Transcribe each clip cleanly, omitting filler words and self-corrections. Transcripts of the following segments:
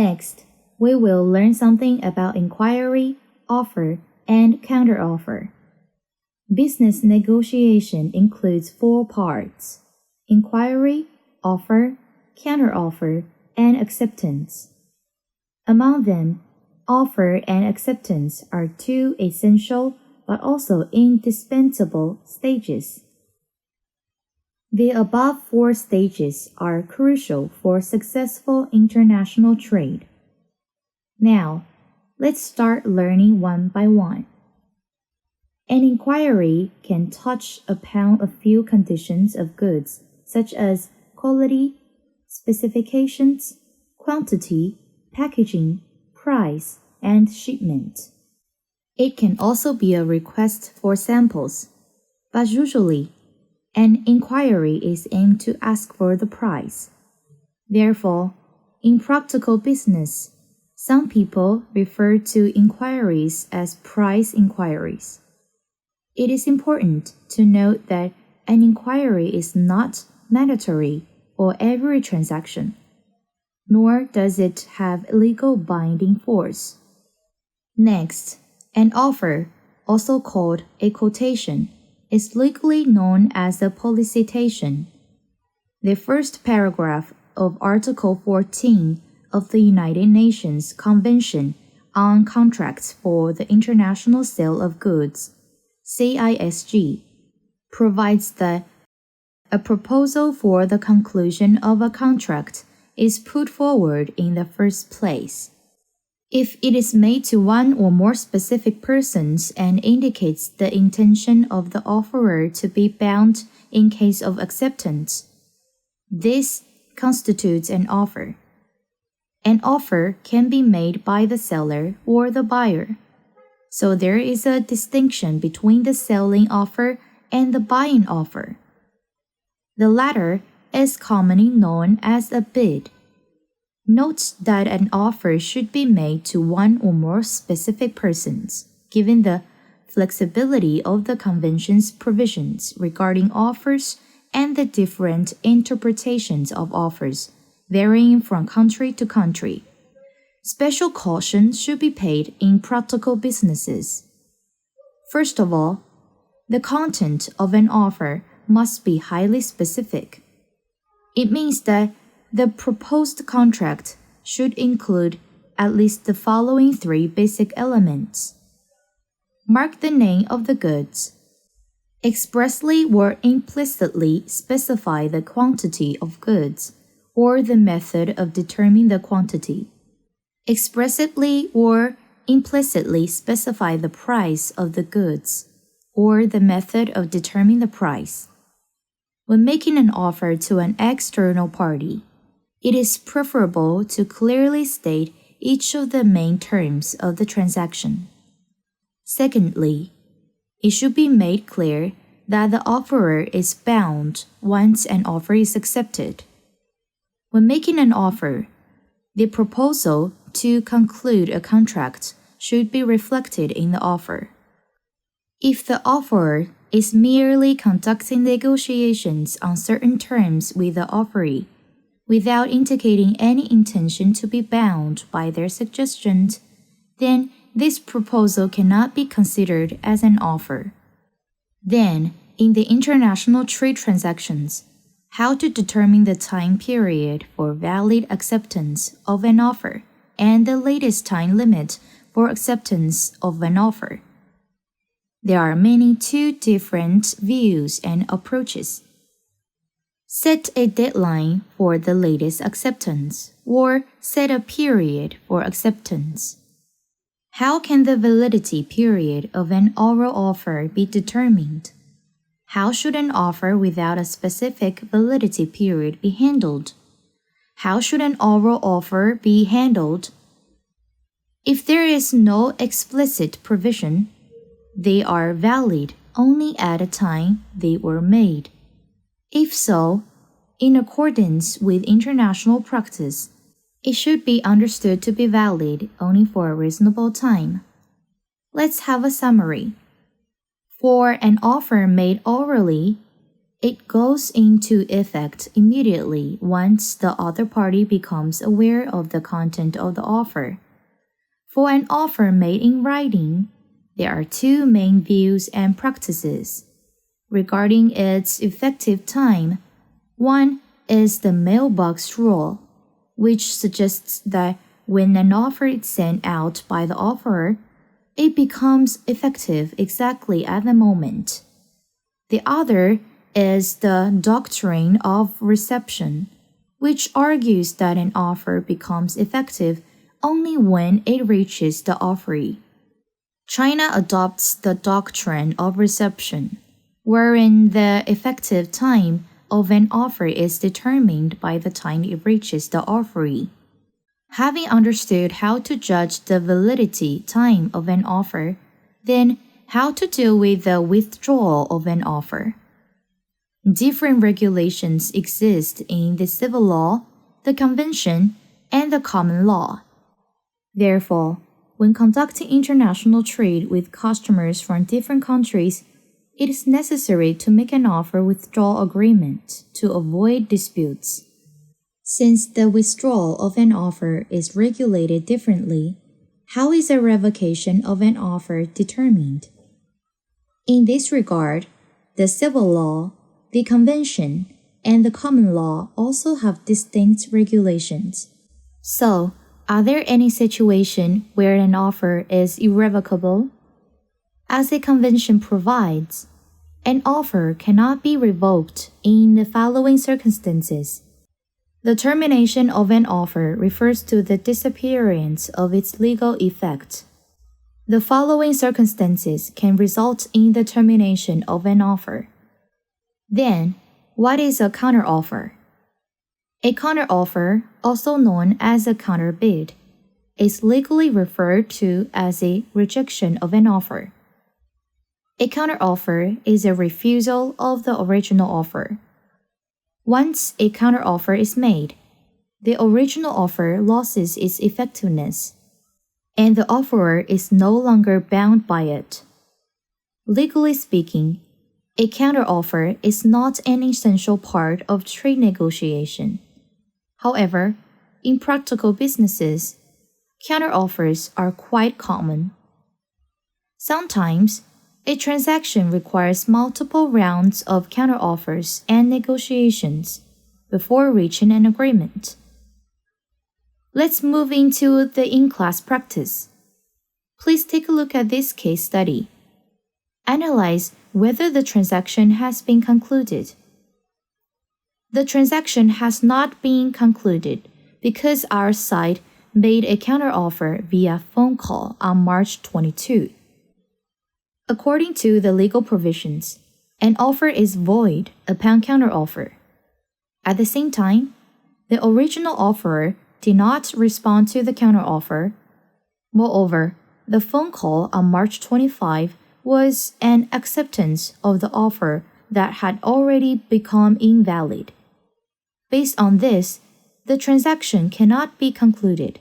Next, we will learn something about inquiry, offer, and counteroffer. Business negotiation includes 4 parts: inquiry, offer, counteroffer, and acceptance. Among them, offer and acceptance are 2 essential but also indispensable stages. The above 4 stages are crucial for successful international trade. Now, let's start learning one by one. An inquiry can touch upon a few conditions of goods, such as quality, specifications, quantity, packaging, price, and shipment. It can also be a request for samples, but usually, an inquiry is aimed to ask for the price. Therefore, in practical business, some people refer to inquiries as price inquiries. It is important to note that an inquiry is not mandatory for every transaction, nor does it have legal binding force. Next, an offer, also called a quotation, is legally known as a solicitation. The first paragraph of Article 14 of the United Nations Convention on Contracts for the International Sale of Goods, CISG, provides that a proposal for the conclusion of a contract is put forward in the first place. If it is made to one or more specific persons and indicates the intention of the offerer to be bound in case of acceptance, this constitutes an offer. An offer can be made by the seller or the buyer, so there is a distinction between the selling offer and the buying offer. The latter is commonly known as a bid. Note that an offer should be made to one or more specific persons, given the flexibility of the Convention's provisions regarding offers and the different interpretations of offers, varying from country to country. Special caution should be paid in practical businesses. First of all, the content of an offer must be highly specific. It means that the proposed contract should include at least the following 3 basic elements. Mark the name of the goods. Expressly or implicitly specify the quantity of goods or the method of determining the quantity. Expressively or implicitly specify the price of the goods or the method of determining the price. When making an offer to an external party, it is preferable to clearly state each of the main terms of the transaction. Secondly, it should be made clear that the offerer is bound once an offer is accepted. When making an offer, the proposal to conclude a contract should be reflected in the offer. If the offerer is merely conducting negotiations on certain terms with the offeree, without indicating any intention to be bound by their suggestions, then this proposal cannot be considered as an offer. Then, in the international trade transactions, how to determine the time period for valid acceptance of an offer and the latest time limit for acceptance of an offer. There are many 2 different views and approaches. Set a deadline for the latest acceptance, or set a period for acceptance. How can the validity period of an oral offer be determined? How should an offer without a specific validity period be handled? How should an oral offer be handled? If there is no explicit provision, they are valid only at the time they were made. If so, in accordance with international practice, it should be understood to be valid only for a reasonable time. Let's have a summary. For an offer made orally, It goes into effect immediately once the other party becomes aware of the content of the offer. For an offer made in writing, there are two main views and practices. Regarding its effective time, one is the mailbox rule, which suggests that when an offer is sent out by the offerer, it becomes effective exactly at the moment. The other is the doctrine of reception, which argues that an offer becomes effective only when it reaches the offeree. China adopts the doctrine of reception, wherein the effective time of an offer is determined by the time it reaches the offeree. Having understood how to judge the validity time of an offer, then how to deal with the withdrawal of an offer. Different regulations exist in the civil law, the convention, and the common law. Therefore, when conducting international trade with customers from different countries, it is necessary to make an offer withdrawal agreement to avoid disputes. Since the withdrawal of an offer is regulated differently, how is a revocation of an offer determined? In this regard, the civil law, the convention, and the common law also have distinct regulations. So, are there any situations where an offer is irrevocable? As the convention provides, an offer cannot be revoked in the following circumstances. The termination of an offer refers to the disappearance of its legal effect. The following circumstances can result in the termination of an offer. Then, what is a counteroffer? A counteroffer, also known as a counterbid, is legally referred to as a rejection of an offer. A counteroffer is a refusal of the original offer. Once a counteroffer is made, the original offer loses its effectiveness, and the offerer is no longer bound by it. Legally speaking, a counteroffer is not an essential part of trade negotiation. However, in practical businesses, counteroffers are quite common. Sometimes, a transaction requires multiple rounds of counteroffers and negotiations before reaching an agreement. Let's move into the in-class practice. Please take a look at this case study. Analyze whether the transaction has been concluded. The transaction has not been concluded because our side made a counteroffer via phone call on March 22. According to the legal provisions, an offer is void upon counteroffer. At the same time, the original offerer did not respond to the counteroffer. Moreover, the phone call on March 25 was an acceptance of the offer that had already become invalid. Based on this, the transaction cannot be concluded.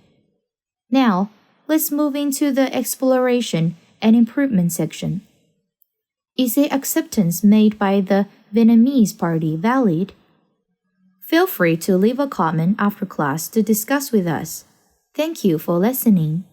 Now, let's move into the exploration and improvement section. Is the acceptance made by the Vietnamese party valid? Feel free to leave a comment after class to discuss with us. Thank you for listening.